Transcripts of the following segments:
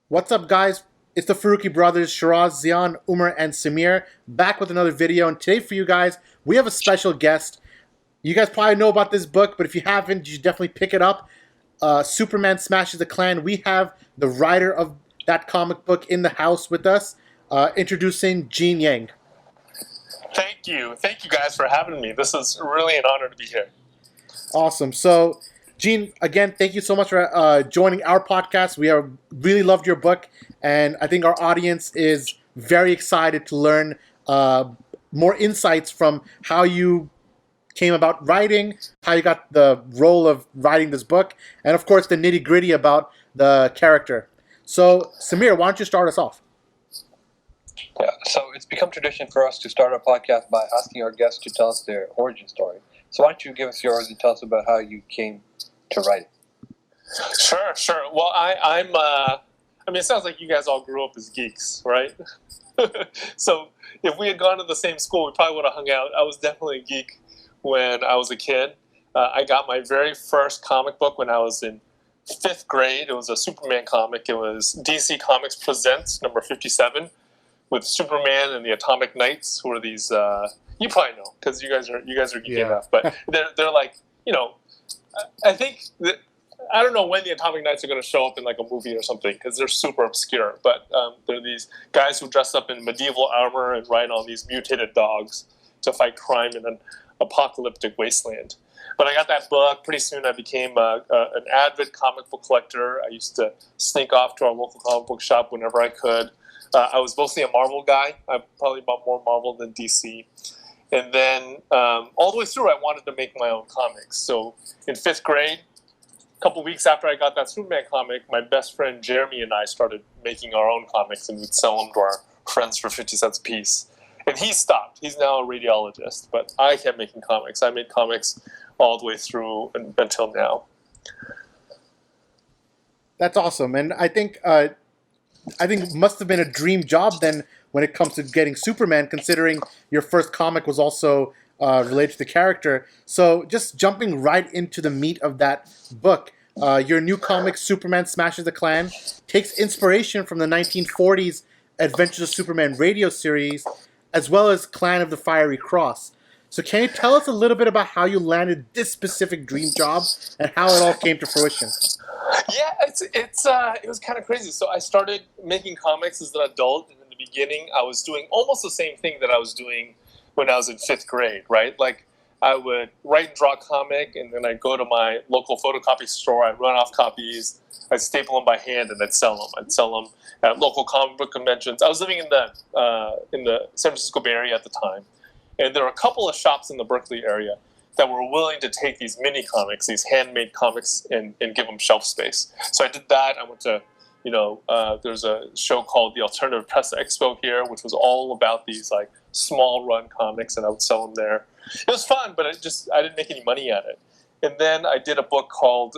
What's up, guys? It's the Farooqi Brothers, Shiraz, Zion, Umar, and Samir, back with another video. And today for you guys, we have a special guest. You guys probably know about this book, but if you haven't, you should definitely pick it up. Superman Smashes the Klan. We have the writer of that comic book in the house with us, introducing Gene Yang. Thank you. Thank you guys for having me. This is really an honor to be here. Awesome. So, Gene, again, thank you so much for joining our podcast. We really loved your book, and I think our audience is very excited to learn more insights from how you came about writing, how you got the role of writing this book, and of course the nitty-gritty about the character. So, Samir, why don't you start us off? Yeah, so it's become tradition for us to start our podcast by asking our guests to tell us their origin story. So why don't you give us yours and tell us about how you came to write it? Sure. Well, I mean, it sounds like you guys all grew up as geeks, right? So if we had gone to the same school, we probably would have hung out. I was definitely a geek when I was a kid. I got my very first comic book when I was in 5th grade. It was a Superman comic. It was DC Comics Presents number 57 with Superman and the Atomic Knights, who are these. You probably know because you guys are geeky enough. But they're like, you know, I think that. I don't know when the Atomic Knights are going to show up in like a movie or something because they're super obscure. But they're these guys who dress up in medieval armor and ride on these mutated dogs to fight crime in an apocalyptic wasteland. But I got that book. Pretty soon I became an avid comic book collector. I used to sneak off to our local comic book shop whenever I could. I was mostly a Marvel guy. I probably bought more Marvel than DC. And then all the way through, I wanted to make my own comics. So in 5th grade, a couple weeks after I got that Superman comic, my best friend Jeremy and I started making our own comics, and we'd sell them to our friends for 50 cents a piece. And he stopped. He's now a radiologist, but I kept making comics. I made comics all the way through until now. That's awesome, and I think it must have been a dream job then when it comes to getting Superman, considering your first comic was also related to the character. So just jumping right into the meat of that book, your new comic, Superman Smashes the Klan, takes inspiration from the 1940s Adventures of Superman radio series, as well as Clan of the Fiery Cross. So can you tell us a little bit about how you landed this specific dream job and how it all came to fruition? Yeah, it was kind of crazy. So I started making comics as an adult, and in the beginning I was doing almost the same thing that I was doing when I was in 5th grade, right? Like I would write and draw a comic, and then I'd go to my local photocopy store, I'd run off copies, I'd staple them by hand, and I'd sell them. I'd sell them at local comic book conventions. I was living in the San Francisco Bay Area at the time, and there were a couple of shops in the Berkeley area that were willing to take these mini comics, these handmade comics, and give them shelf space. So I did that. I went to, there's a show called the Alternative Press Expo here, which was all about these like small run comics, and I would sell them there. It was fun, but I didn't make any money at it. And then I did a book called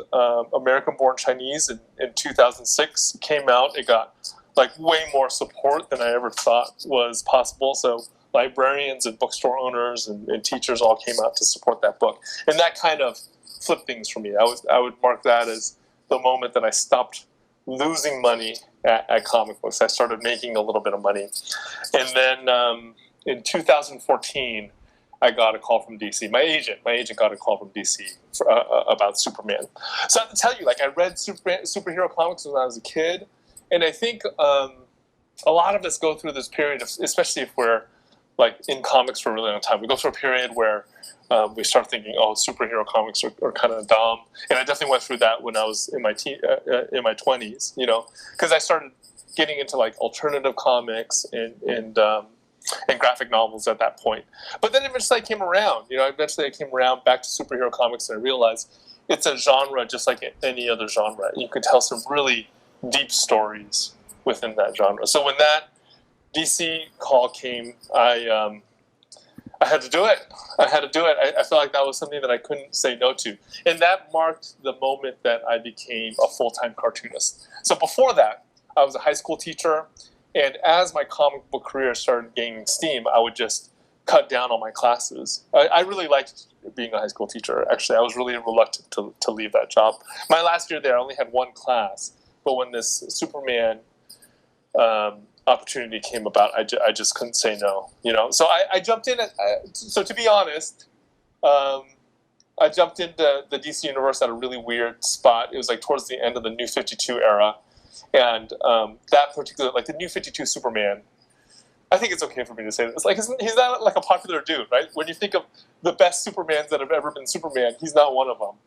American Born Chinese in 2006. It came out. It got like way more support than I ever thought was possible. So librarians and bookstore owners and teachers all came out to support that book. And that kind of flipped things for me. I would mark that as the moment that I stopped losing money at comic books. I started making a little bit of money. And then in 2014, I got a call from DC. My agent got a call from DC about Superman. So I have to tell you, like, I read superhero comics when I was a kid, and I think a lot of us go through this period, especially if we're like in comics for a really long time. We go through a period where we start thinking, "Oh, superhero comics are kind of dumb," and I definitely went through that when I was in my 20s. Because I started getting into like alternative comics and graphic novels at that point. But then eventually I came around. Eventually I came around back to superhero comics, and I realized it's a genre just like any other genre. You could tell some really deep stories within that genre. So when that DC call came, I had to do it. I felt like that was something that I couldn't say no to. And that marked the moment that I became a full-time cartoonist. So before that, I was a high school teacher. And as my comic book career started gaining steam, I would just cut down on my classes. I really liked being a high school teacher. Actually, I was really reluctant to leave that job. My last year there, I only had one class. But when this Superman opportunity came about, I just couldn't say no. So I jumped in. So to be honest, I jumped into the DC universe at a really weird spot. It was like towards the end of the New 52 era, and that particular, like the New 52 Superman. I think it's okay for me to say this. Like, he's not like a popular dude, right? When you think of the best Supermans that have ever been Superman, he's not one of them.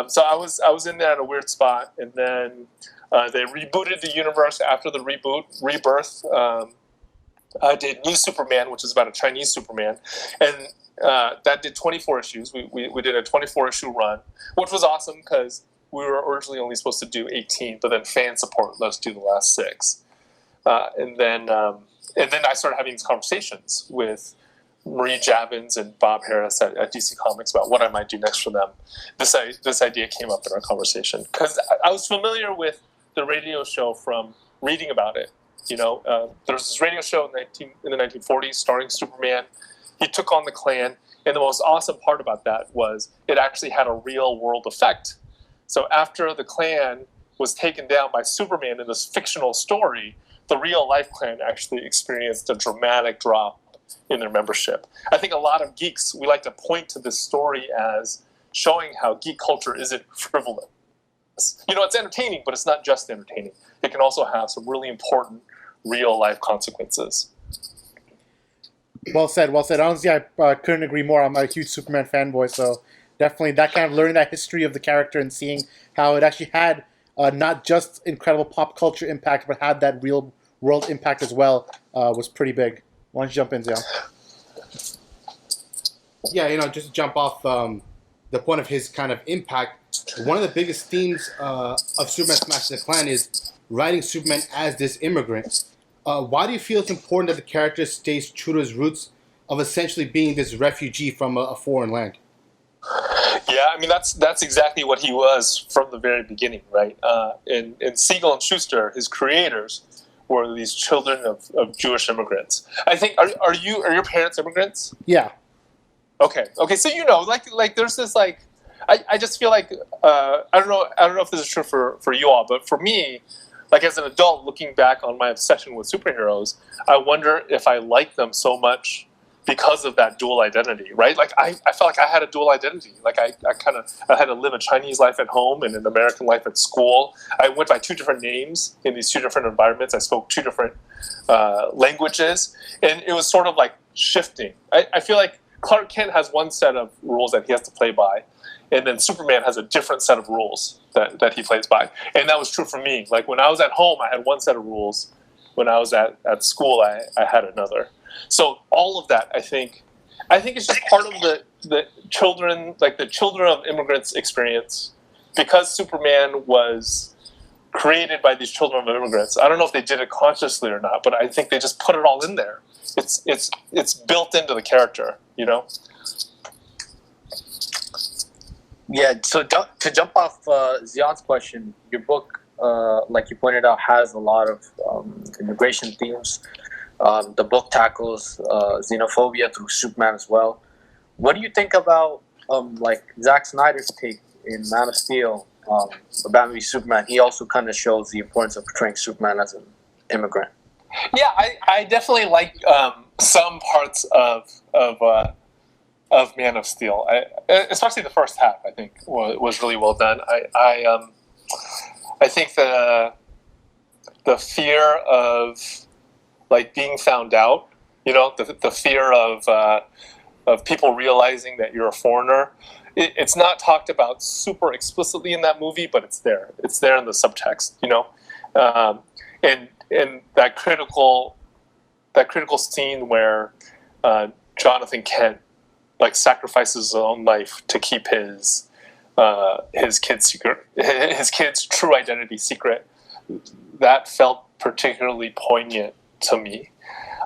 So I was in there at a weird spot, and then they rebooted the universe after the rebirth. I did New Superman, which is about a Chinese Superman, and that did 24 issues. We did a 24-issue run, which was awesome because we were originally only supposed to do 18, but then fan support let us do the last 6. And then I started having these conversations with Marie Javins and Bob Harris at DC Comics about what I might do next for them. This idea came up in our conversation because I was familiar with the radio show from reading about it. There was this radio show in the 1940s starring Superman. He took on the Klan, and the most awesome part about that was it actually had a real-world effect. So after the Klan was taken down by Superman in this fictional story, the real-life Klan actually experienced a dramatic drop in their membership. I think a lot of geeks, we like to point to this story as showing how geek culture isn't frivolous. It's entertaining, but it's not just entertaining. It can also have some really important real-life consequences. Well said, well said. Honestly, I couldn't agree more. I'm a huge Superman fanboy, so definitely that kind of learning that history of the character and seeing how it actually had not just incredible pop culture impact, but had that real world impact as well was pretty big. Why don't you jump in, Zion? Yeah, just to jump off the point of his kind of impact, one of the biggest themes of Superman Smashes the Klan is writing Superman as this immigrant. Why do you feel it's important that the character stays true to his roots of essentially being this refugee from a foreign land? Yeah, I mean that's exactly what he was from the very beginning, right? In Siegel and Schuster, his creators were these children of Jewish immigrants. I think are your parents immigrants? Yeah. Okay. So like there's this like I just feel like I don't know if this is true for you all, but for me, like as an adult looking back on my obsession with superheroes, I wonder if I like them so much because of that dual identity, right? Like I felt like I had a dual identity. Like I had to live a Chinese life at home and an American life at school. I went by 2 different names in these 2 different environments. I spoke 2 different languages, and it was sort of like shifting. I feel like Clark Kent has one set of rules that he has to play by, and then Superman has a different set of rules that he plays by. And that was true for me. Like when I was at home, I had one set of rules. When I was at school, I had another. So all of that, I think it's just part of the children of immigrants experience. Because Superman was created by these children of immigrants, I don't know if they did it consciously or not, but I think they just put it all in there. It's built into the character, Yeah, so to jump off Zion's question, your book, like you pointed out, has a lot of immigration themes. The book tackles xenophobia through Superman as well. What do you think about like Zack Snyder's take in Man of Steel, Batman v Superman? He also kind of shows the importance of portraying Superman as an immigrant. Yeah, I definitely like some parts of Man of Steel. Especially the first half, I think was really well done. I think the fear of like being found out, the fear of people realizing that you're a foreigner. It's not talked about super explicitly in that movie, but it's there. It's there in the subtext, and that critical scene where Jonathan Kent like sacrifices his own life to keep his kid's true identity secret. That felt particularly poignant to me.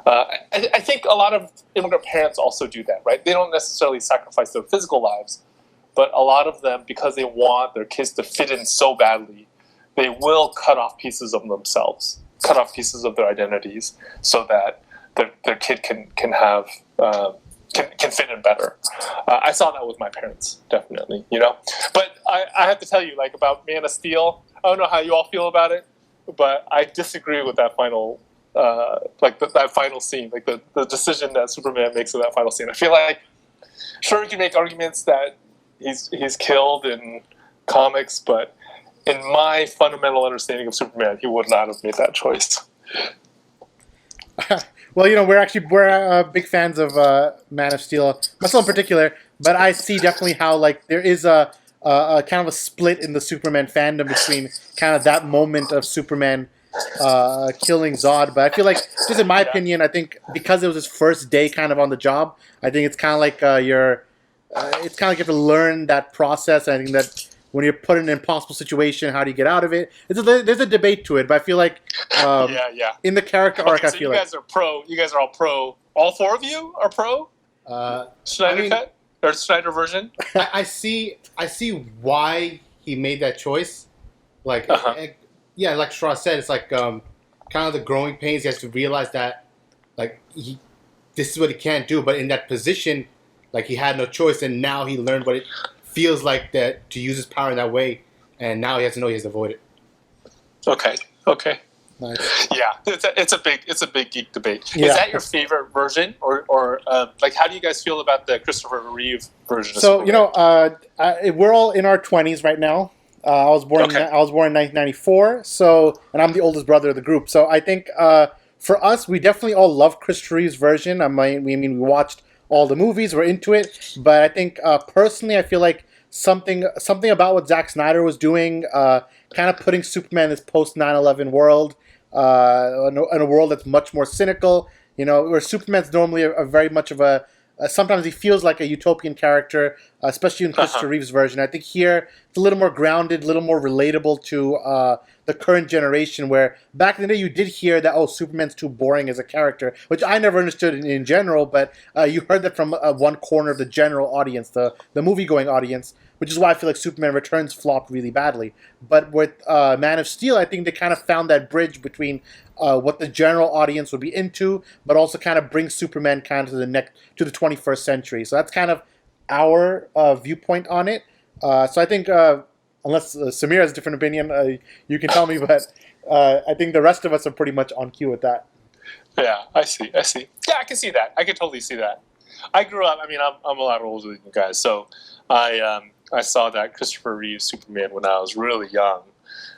I think a lot of immigrant parents also do that, right? They don't necessarily sacrifice their physical lives, but a lot of them, because they want their kids to fit in so badly, they will cut off pieces of themselves, cut off pieces of their identities, so that their kid can have can fit in better. I saw that with my parents, definitely, But I have to tell you, like about Man of Steel, I don't know how you all feel about it. but I disagree with that final, that final scene, like the decision that Superman makes in that final scene. I feel like, sure, you can make arguments that he's killed in comics, but in my fundamental understanding of Superman, he would not have made that choice. Well, we're big fans of Man of Steel, myself in particular. But I see definitely how there is a kind of a split in the Superman fandom between kind of that moment of Superman killing Zod. But I feel like, just in my opinion, I think because it was his first day kind of on the job, I think it's kind of like it's kind of like you have to learn that process. I think that when you're put in an impossible situation, how do you get out of it? There's a debate to it, but I feel like in the character arc, so I feel you guys are pro. You guys are all pro. All four of you are pro. Snyder cut or Snyder version. I see why he made that choice. Like Shra said, it's like kind of the growing pains. He has to realize that this is what he can't do. But in that position, he had no choice, and now he learned what it feels like that to use his power in that way, and now he has to know he has to avoid it. Okay. Nice. Yeah, it's a big geek debate. Yeah. Is that your favorite version, or how do you guys feel about the Christopher Reeve version? So we're all in our 20s right now. I was born in 1994. So, and I'm the oldest brother of the group. So I think for us, we definitely all love Christopher Reeve's version. We watched all the movies, we're into it. But I think personally, I feel like something about what Zack Snyder was doing, kind of putting Superman in this post 9/11 world, in a world that's much more cynical. Where Superman's normally a very much of a sometimes he feels like a utopian character, especially in Christopher Reeve's version. I think here it's a little more grounded, a little more relatable to the current generation, where back in the day you did hear that, Superman's too boring as a character, which I never understood in general, but you heard that from one corner of the general audience, the movie-going audience, which is why I feel like Superman Returns flopped really badly. But with Man of Steel, I think they kind of found that bridge between what the general audience would be into, but also kind of bring Superman kind of to the 21st century. So that's kind of our viewpoint on it. So I think, unless Samir has a different opinion, you can tell me, but I think the rest of us are pretty much on cue with that. Yeah, I see. Yeah, I can see that. I can totally see that. I grew up. I'm a lot older than you guys, so I saw that Christopher Reeve Superman when I was really young.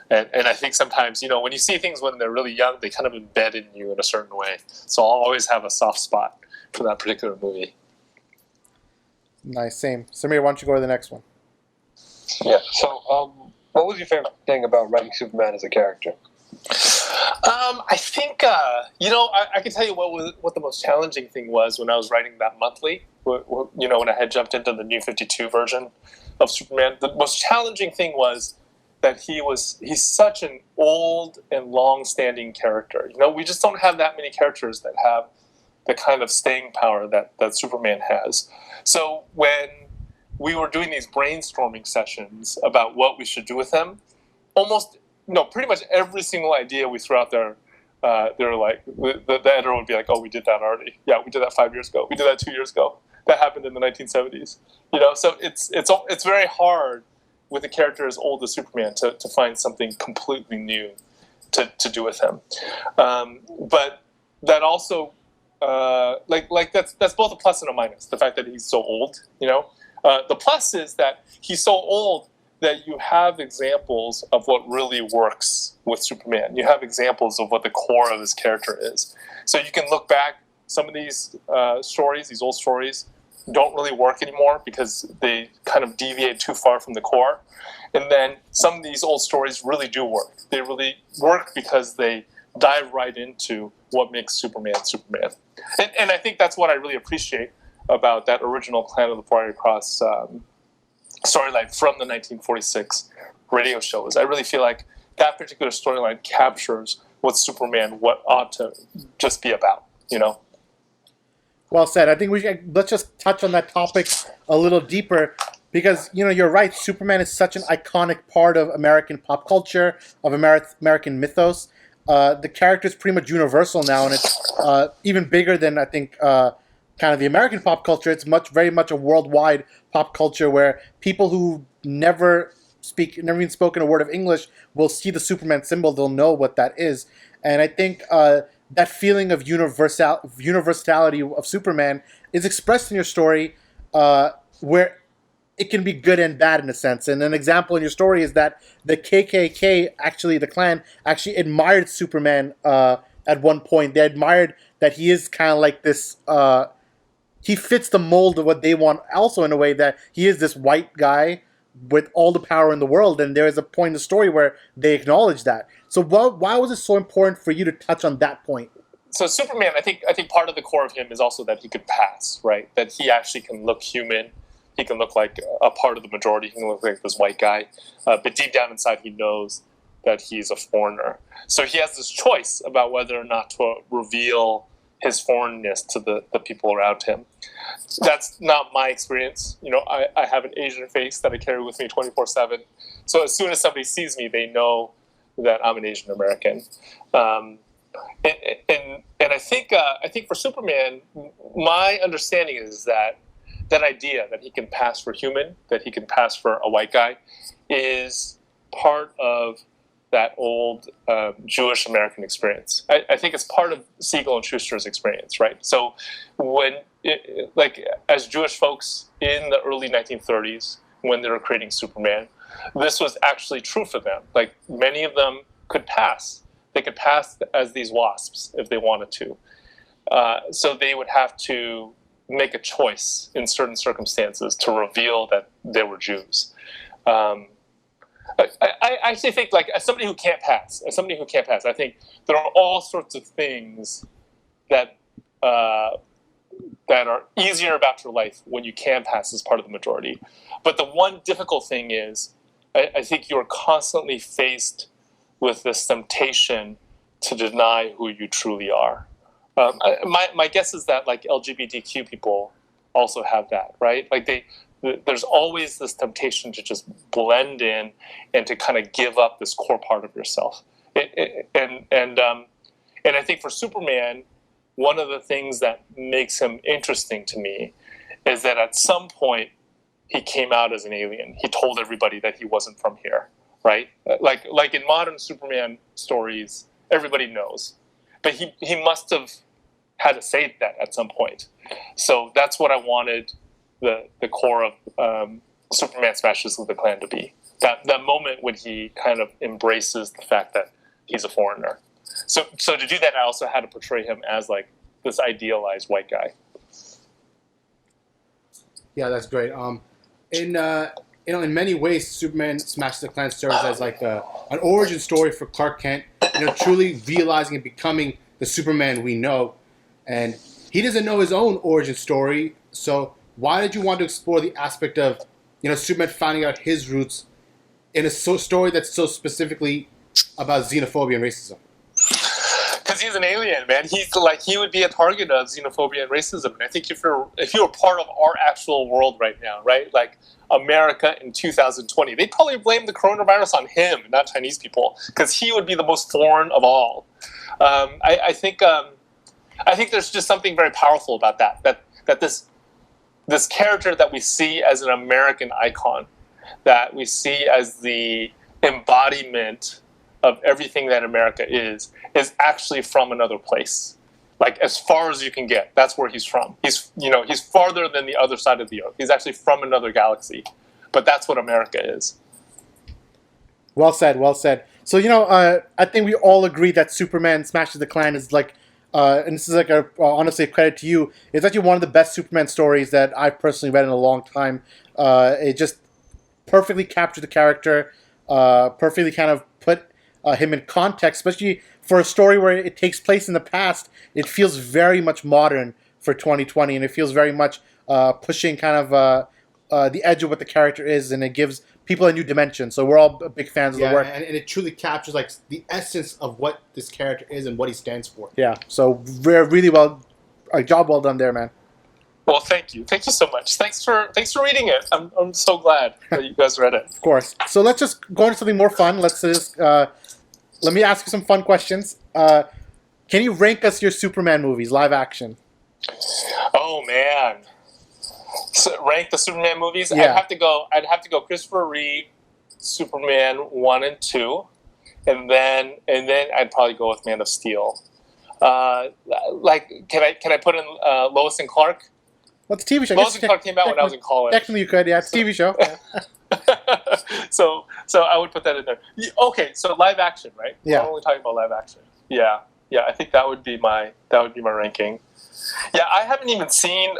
And I think sometimes, when you see things when they're really young, they kind of embed in you in a certain way. So I'll always have a soft spot for that particular movie. Nice, same. Samir, why don't you go to the next one? Yeah, so what was your favorite thing about writing Superman as a character? I think, I can tell you what the most challenging thing was when I was writing that monthly, when I had jumped into the New 52 version of Superman. The most challenging thing was that he's such an old and long-standing character. We just don't have that many characters that have the kind of staying power that Superman has. So when we were doing these brainstorming sessions about what we should do with him, pretty much every single idea we threw out there, they were like, the editor would be like, "Oh, we did that already. Yeah, we did that 5 years ago. We did that 2 years ago. That happened in the 1970s." So it's very hard with a character as old as Superman to find something completely new to do with him. But that also, that's both a plus and a minus. The fact that he's so old, the plus is that he's so old that you have examples of what really works with Superman. You have examples of what the core of his character is. So you can look back, some of these stories, these old stories, don't really work anymore because they kind of deviate too far from the core. And then some of these old stories really do work. They really work because they dive right into what makes Superman Superman. And I think that's what I really appreciate about that original Clan of the Warrior Cross storyline from the 1946 radio shows. I really feel like that particular storyline captures what Superman ought to just be about, Well said. I think let's just touch on that topic a little deeper because, you're right. Superman is such an iconic part of American pop culture, of American mythos. The character is pretty much universal now, and it's even bigger than, I think, kind of the American pop culture. It's very much a worldwide pop culture where people who never spoken a word of English will see the Superman symbol, they'll know what that is. And I think that feeling of universality of Superman is expressed in your story, where it can be good and bad in a sense. And an example in your story is that the KKK, actually the Klan, actually admired Superman at one point. They admired that he is kind of like this. He fits the mold of what they want. Also, in a way that he is this white guy with all the power in the world. And there is a point in the story where they acknowledge that. So why was it so important for you to touch on that point? So Superman, I think part of the core of him is also that he could pass, right? That he actually can look human. He can look like a part of the majority. He can look like this white guy. But deep down inside, he knows that he's a foreigner. So he has this choice about whether or not to reveal his foreignness to the people around him. That's not my experience. I have an Asian face that I carry with me 24/7. So as soon as somebody sees me, they know that I'm an Asian American. And I think for Superman, my understanding is that idea that he can pass for human, that he can pass for a white guy, is part of that old Jewish American experience. I think it's part of Siegel and Schuster's experience, right? So as Jewish folks in the early 1930s, when they were creating Superman, this was actually true for them. Like, many of them could pass. They could pass as these wasps if they wanted to. So they would have to make a choice in certain circumstances to reveal that they were Jews. I actually think, like, as somebody who can't pass, I think there are all sorts of things that are easier about your life when you can pass as part of the majority. But the one difficult thing is, I think you're constantly faced with this temptation to deny who you truly are. My guess is that, like, LGBTQ people also have that, right? Like, there's always this temptation to just blend in and to kind of give up this core part of yourself. And I think for Superman, one of the things that makes him interesting to me is that at some point he came out as an alien. He told everybody that he wasn't from here, right? Like in modern Superman stories, everybody knows, but he must have had to say that at some point. So that's what I wanted the core of Superman Smashes the Klan to be. That moment when he kind of embraces the fact that he's a foreigner. So to do that, I also had to portray him as, like, this idealized white guy. Yeah, that's great. In many ways, Superman Smashes the Klan serves as like an origin story for Clark Kent. Truly realizing and becoming the Superman we know. And he doesn't know his own origin story. So why did you want to explore the aspect of, Superman finding out his roots in a story that's so specifically about xenophobia and racism? Because he's an alien, man. He would be a target of xenophobia and racism. And I think if you're part of our actual world right now, right, like America in 2020, they'd probably blame the coronavirus on him, not Chinese people, because he would be the most foreign of all. I think there's just something very powerful about that this character that we see as an American icon, that we see as the embodiment of everything that America is actually from another place. Like, as far as you can get, that's where he's from. He's farther than the other side of the earth. He's actually from another galaxy. But that's what America is. Well said, well said. So, I think we all agree that Superman Smashes the Klan is like, and this is like honestly a credit to you, it's actually one of the best Superman stories that I've personally read in a long time. It just perfectly captured the character, perfectly kind of put him in context, especially for a story where it takes place in the past. It feels very much modern for 2020, and it feels very much pushing kind of the edge of what the character is, and it gives people a new dimension. So we're all big fans of the work. And it truly captures, like, the essence of what this character is and what he stands for. Yeah, so really a job well done there, man. Well, thank you so much. Thanks for reading it. I'm so glad that you guys read it. Of course. So let's just go into something more fun. Let's just let me ask you some fun questions. Can you rank us your Superman movies, live action? Oh man, so rank the Superman movies. Yeah. I'd have to go Christopher Reeve, Superman 1 and 2, and then I'd probably go with Man of Steel. Like, can I put in Lois and Clark? What's a TV show? Lois and Clark came out when I was in college. Technically, you could. Yeah, it's a TV show. So I would put that in there. Okay, so live action, right? Yeah. We're only talking about live action. Yeah. I think that would be my ranking. Yeah, I haven't even seen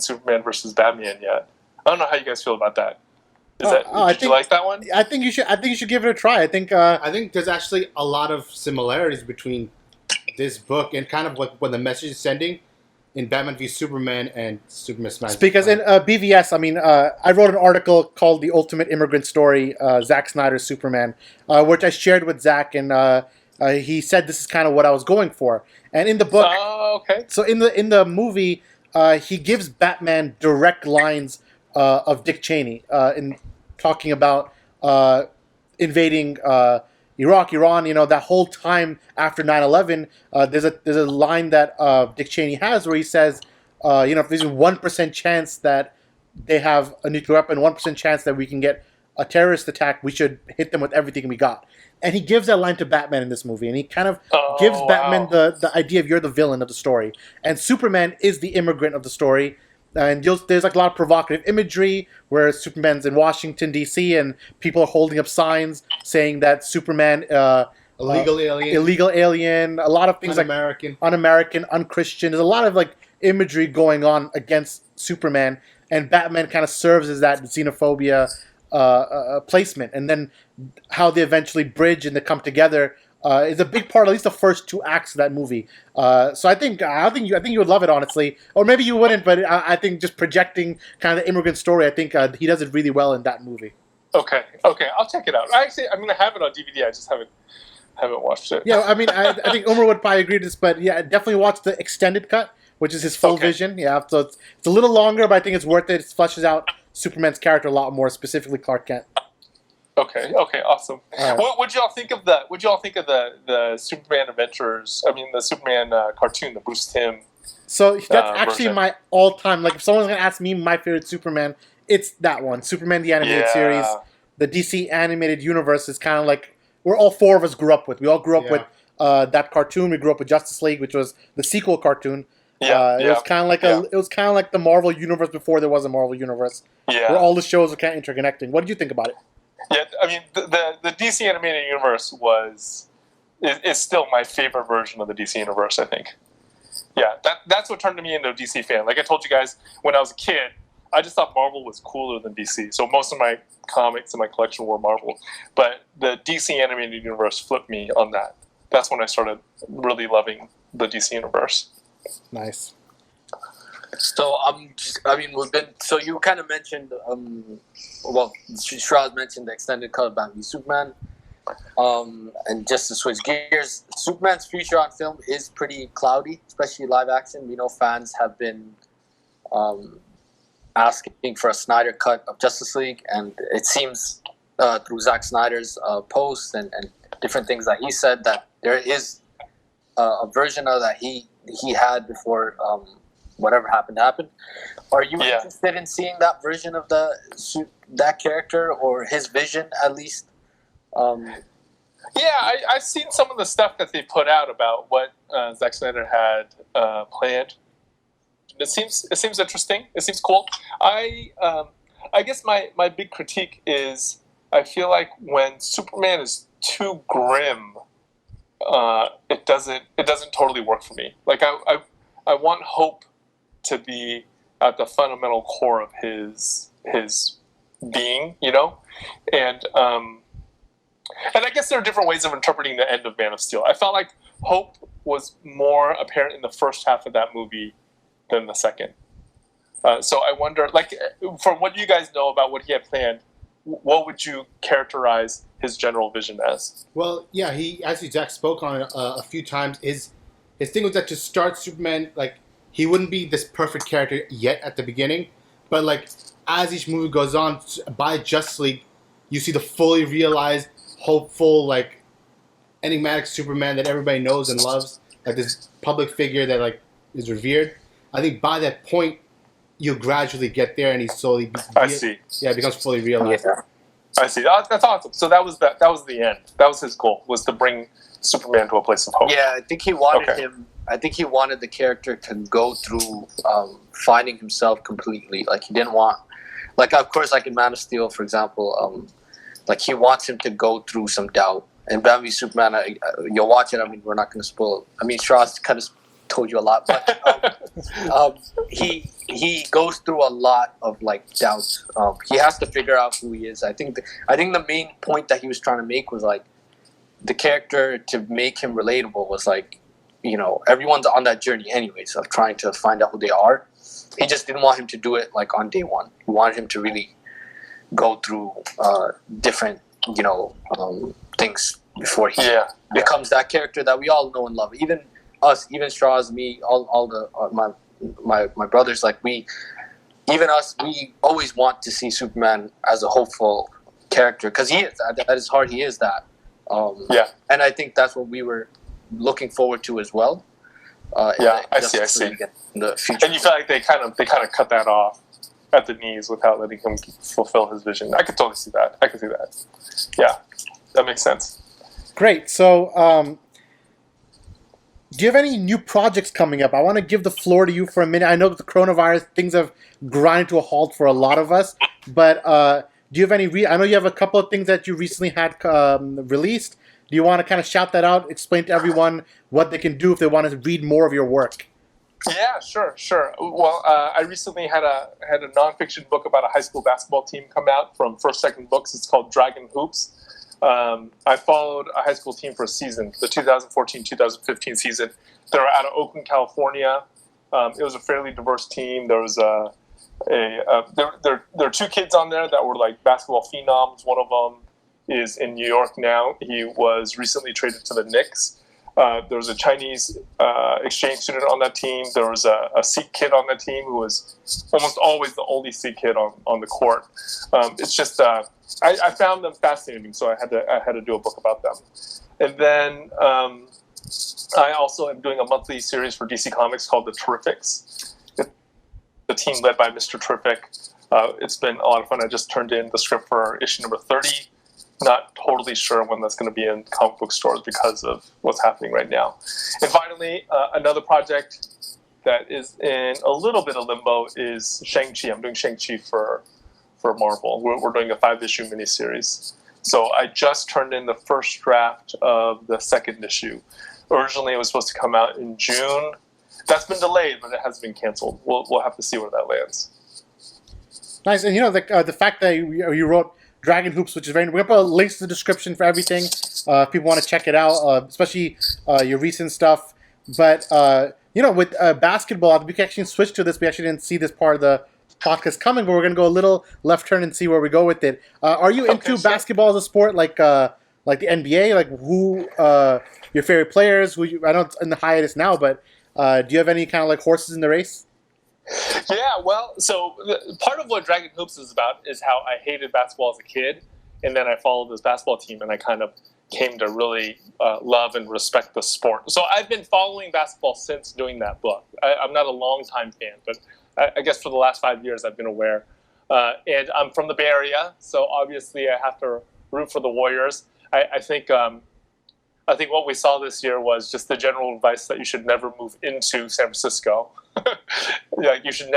Superman versus Batman yet. I don't know how you guys feel about that. Did you like that one? I think you should give it a try. I think there's actually a lot of similarities between this book and kind of what the message is sending in Batman v Superman and Superman Smashes The because Klan. in BVS, I mean, I wrote an article called "The Ultimate Immigrant Story: Zack Snyder's Superman," which I shared with Zack, and he said this is kind of what I was going for. And in the book, okay. So in the movie, he gives Batman direct lines of Dick Cheney in talking about invading Iraq, Iran. You know, that whole time after 9/11, there's a line that Dick Cheney has where he says, if there's a 1% chance that they have a nuclear weapon, 1% chance that we can get a terrorist attack, we should hit them with everything we got. And he gives that line to Batman in this movie, and he kind of gives Batman the idea of you're the villain of the story, and Superman is the immigrant of the story. And there's like a lot of provocative imagery where Superman's in Washington D.C. and people are holding up signs saying that Superman illegal alien, a lot of things un-American, un-Christian. There's a lot of like imagery going on against Superman, and Batman kind of serves as that xenophobia placement, and then how they eventually bridge and they come together is a big part, at least the first 2 acts of that movie. So I think you would love it, honestly, or maybe you wouldn't. But I think just projecting kind of the immigrant story, I think he does it really well in that movie. Okay, I'll check it out. I have it on DVD. I just haven't watched it. Yeah, I mean, I think Umar would probably agree to this, but yeah, definitely watch the extended cut, which is his full vision. Yeah, so it's a little longer, but I think it's worth it. It fleshes out Superman's character a lot more, specifically Clark Kent. Okay, awesome. What'd y'all think of the Superman Adventures? I mean, the Superman cartoon, the Bruce Timm. So that's actually my all-time. Like, if someone's gonna ask me my favorite Superman, it's that one, Superman the Animated Series. The DC Animated Universe is kind of like where all 4 of us grew up with. We all grew up with that cartoon. We grew up with Justice League, which was the sequel cartoon. It was kind of like the Marvel Universe before there was a Marvel Universe. Yeah. Where all the shows are kind of interconnecting. What did you think about it? Yeah, I mean, the DC Animated Universe is still my favorite version of the DC Universe, I think. Yeah, that's what turned me into a DC fan. Like I told you guys, when I was a kid, I just thought Marvel was cooler than DC. So most of my comics in my collection were Marvel. But the DC Animated Universe flipped me on that. That's when I started really loving the DC Universe. Nice. So so you kind of mentioned, Shroud mentioned the extended cut of Batman v Superman, and just to switch gears, Superman's future on film is pretty cloudy, especially live action. We know fans have been asking for a Snyder cut of Justice League, and it seems through Zack Snyder's posts and different things that he said that there is a version of that he had before. Whatever happened. Are you interested in seeing that version of that character or his vision at least? I've seen some of the stuff that they put out about what Zack Snyder had planned. It seems interesting. It seems cool. I guess my big critique is I feel like when Superman is too grim, it doesn't totally work for me. Like I want hope to be at the fundamental core of his being, and I guess there are different ways of interpreting the end of Man of Steel. I felt like hope was more apparent in the first half of that movie than the second. So I wonder, like, from what you guys know about what he had planned, what would you characterize his general vision as? Well, yeah, as Jack spoke on it a few times, his thing was that to start Superman, like, he wouldn't be this perfect character yet at the beginning, but like as each movie goes on, by Justice League, you see the fully realized, hopeful, like enigmatic Superman that everybody knows and loves, like this public figure that like is revered. I think by that point, you gradually get there, and he slowly I see. becomes fully realized. Yeah. I see. That's awesome. So that was the end. That was his goal, was to bring Superman to a place of hope. Yeah, I think he wanted Okay. him. I think he wanted the character to go through finding himself completely. Like he didn't want, like of course, like in Man of Steel, for example, like he wants him to go through some doubt. And Batman v Superman, you'll watch it. I mean, we're not going to spoil. I mean, Strauss kind of told you a lot, but he goes through a lot of like doubts. He has to figure out who he is. I think the main point that he was trying to make was like the character, to make him relatable, was like, you know, everyone's on that journey anyways of trying to find out who they are. He just didn't want him to do it like on day one. He wanted him to really go through different, you know, things before he becomes that character that we all know and love. Even us, even Strauss, me, all the my brothers, like we always want to see Superman as a hopeful character, because he is at his heart, he is that. And I think that's what we were looking forward to as well. I see. The future. And you feel like they kind of cut that off at the knees without letting him fulfill his vision. I could totally see that. I could see that. Yeah, that makes sense. Great. So, do you have any new projects coming up? I want to give the floor to you for a minute. I know with the coronavirus, things have grinded to a halt for a lot of us. But do you have any? I know you have a couple of things that you recently had released. Do you want to kind of shout that out? Explain to everyone what they can do if they want to read more of your work. Yeah, sure. Well, I recently had a nonfiction book about a high school basketball team come out from First Second Books. It's called Dragon Hoops. I followed a high school team for a season, the 2014-2015 season. They were out of Oakland, California. It was a fairly diverse team. There was there are two kids on there that were like basketball phenoms. One of them is in New York now. He was recently traded to the Knicks. There was a Chinese exchange student on that team. There was a Sikh kid on that team who was almost always the only Sikh kid on the court. It's just I found them fascinating, so I had to do a book about them. And then I also am doing a monthly series for DC Comics called The Terrifics. It's the team led by Mr. Terrific. It's been a lot of fun. I just turned in the script for issue number 30. Not totally sure when that's going to be in comic book stores because of what's happening right now. And finally, another project that is in a little bit of limbo is Shang-Chi. I'm doing Shang-Chi for Marvel. We're doing a 5-issue miniseries. So I just turned in the first draft of the second issue. Originally, it was supposed to come out in June. That's been delayed, but it has been canceled. We'll have to see where that lands. Nice. And you know, the fact that you wrote Dragon Hoops, which is very... We're going to put links in the description for everything. If people want to check it out, especially your recent stuff. But, you know, with basketball, we can actually switch to this. We actually didn't see this part of the podcast coming, but we're going to go a little left turn and see where we go with it. Are you into basketball as a sport, like the NBA? Like, who your favorite players? I know it's in the hiatus now, but do you have any kind of like horses in the race? Yeah, well, so part of what Dragon Hoops is about is how I hated basketball as a kid, and then I followed this basketball team, and I kind of came to really love and respect the sport. So I've been following basketball since doing that book. I'm not a long-time fan, but I guess for the last 5 years I've been aware. And I'm from the Bay Area, so obviously I have to root for the Warriors. I think what we saw this year was just the general advice that you should never move into San Francisco. Like you should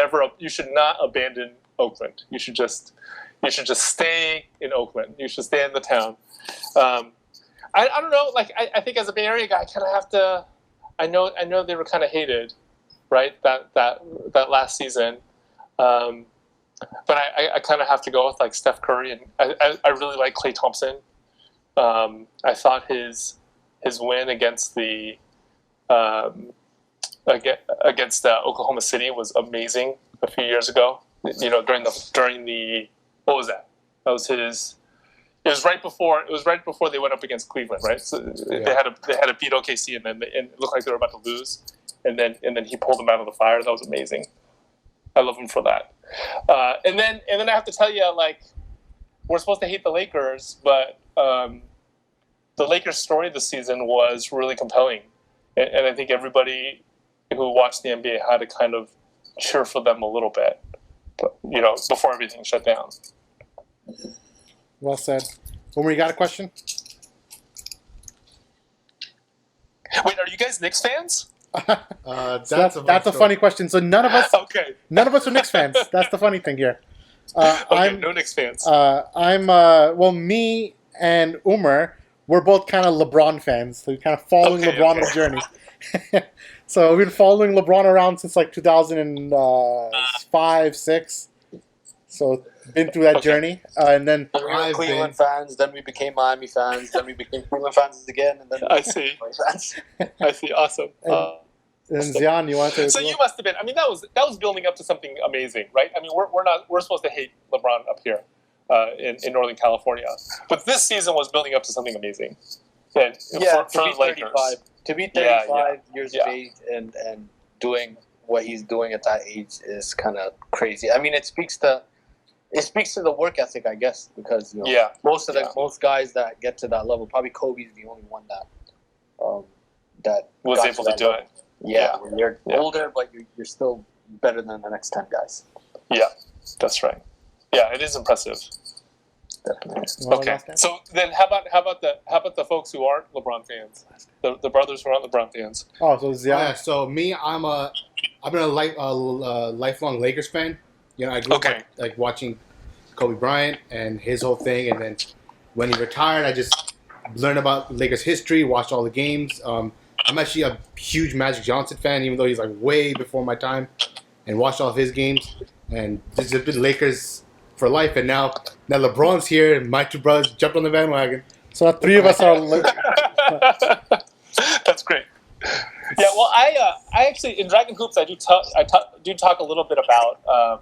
not abandon Oakland. You should just stay in Oakland. You should stay in the town. I don't know. Like I think as a Bay Area guy, I kind of have to. I know they were kind of hated, right? That last season. But I kind of have to go with like Steph Curry, and I really like Klay Thompson. I thought his win against the Oklahoma City was amazing a few years ago. You know, during the what was that? That was his. It was right before they went up against Cleveland, right? So they had to beat OKC, and it looked like they were about to lose, and then he pulled them out of the fire. That was amazing. I love him for that. And then I have to tell you, like, we're supposed to hate the Lakers, but the Lakers' story this season was really compelling, and I think everybody who watched the NBA had to kind of cheer for them a little bit. before everything shut down. Well said. Umar, you got a question? Wait, are you guys Knicks fans? That's a funny question. So none of us are Knicks fans. That's the funny thing here. No Knicks fans. Me and Umar, we're both kind of LeBron fans. So we're kind of following LeBron's journey. So we've been following LeBron around since like 2005, 6. So been through that journey, and then we were Cleveland fans. Then we became Miami fans. Then we became Cleveland fans again. And then I see. I see. Awesome. And Zion, you want to? So you must have been. I mean, that was building up to something amazing, right? I mean, we're supposed to hate LeBron up here in Northern California, but this season was building up to something amazing. And to be 35 years of age and doing what he's doing at that age is kind of crazy. I mean, it speaks to the work ethic, I guess, because most guys that get to that level, probably Kobe's the only one that was able to do it. Yeah, when you're older, but you're still better than the next 10 guys. Yeah, that's right. Yeah, it is impressive. Definitely. Okay, so then how about the folks who aren't LeBron fans, the brothers who aren't LeBron fans? Oh, so Zion. Yeah, so me, I've been a lifelong Lakers fan. I grew up like watching Kobe Bryant and his whole thing, and then when he retired, I just learned about Lakers history, watched all the games. I'm actually a huge Magic Johnson fan, even though he's like way before my time, and watched all of his games. And this has been Lakers for life. And now LeBron's here, and my two brothers jumped on the bandwagon. So 3 of us are. That's great. Yeah, well, I actually in Dragon Hoops I do talk a little bit about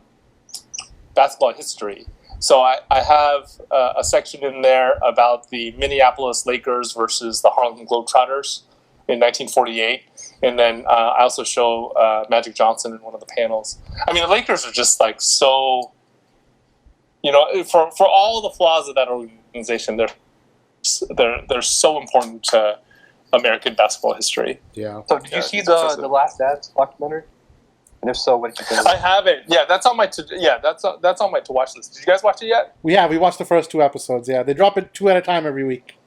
basketball history. So I have a section in there about the Minneapolis Lakers versus the Harlem Globetrotters in 1948, and then I also show Magic Johnson in one of the panels. I mean, the Lakers are just like so, for all the flaws of that organization, they're so important to American basketball history. Yeah. So did you see the Last Dance documentary? And if so, what did you think? I haven't. Yeah, that's on my that's on my to watch list. Did you guys watch it yet? We watched the first 2 episodes. Yeah, they drop it 2 at a time every week.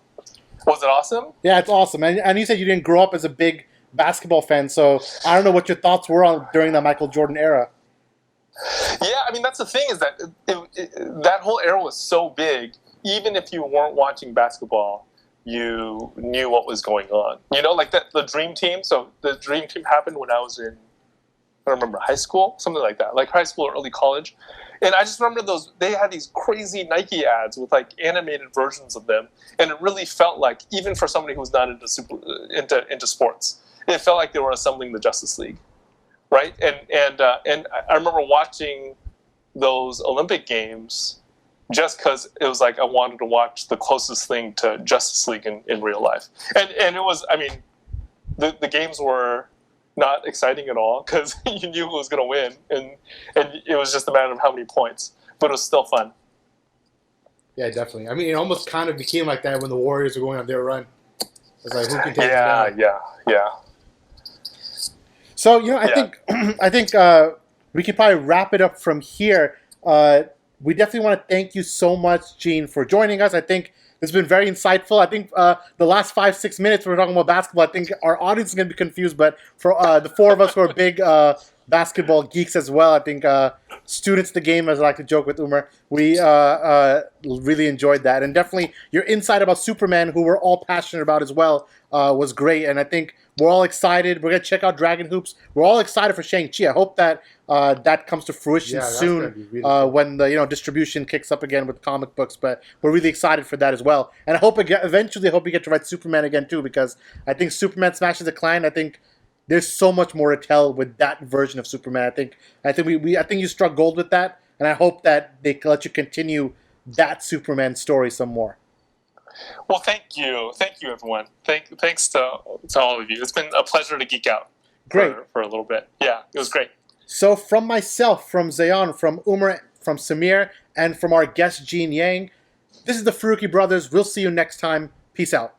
Was it awesome? Yeah, it's awesome. And you said you didn't grow up as a big basketball fan, so I don't know what your thoughts were during the Michael Jordan era. Yeah, I mean, that's the thing is that that whole era was so big, even if you weren't watching basketball, you knew what was going on. Like the Dream Team. So the Dream Team happened when I was in, I don't remember, high school, something like that, like high school or early college. And I just remember they had these crazy Nike ads with like animated versions of them. And it really felt like, even for somebody who's not into sports, it felt like they were assembling the Justice League. Right. And I remember watching those Olympic Games just because it was like I wanted to watch the closest thing to Justice League in real life. And it was, I mean, the games were not exciting at all because you knew who was going to win, and it was just a matter of how many points, but it was still fun. Yeah, definitely. I mean, it almost kind of became like that when the Warriors were going on their run. It's like, who can take it down? Yeah. So I think we could probably wrap it up from here. We definitely want to thank you so much, Gene, for joining us. I think it's been very insightful. I think the last 5-6 minutes we're talking about basketball, I think our audience is going to be confused, but for the 4 of us who are big basketball geeks as well, I think students of the game, as I like to joke with Umar, we really enjoyed that. And definitely your insight about Superman, who we're all passionate about as well, was great. And I think we're all excited. We're going to check out Dragon Hoops. We're all excited for Shang-Chi. I hope that that comes to fruition soon really cool. When the distribution kicks up again with comic books. But we're really excited for that as well. And I hope eventually we get to write Superman again too, because I think Superman Smashes the Klan. I think there's so much more to tell with that version of Superman. I think you struck gold with that, and I hope that they let you continue that Superman story some more. Well, thank you, everyone. Thanks to all of you. It's been a pleasure to geek out. Great for a little bit. Yeah, it was great. So from myself, from Zayan, from Umar, from Samir, and from our guest Gene Yang, this is the Farooqi Brothers. We'll see you next time. Peace out.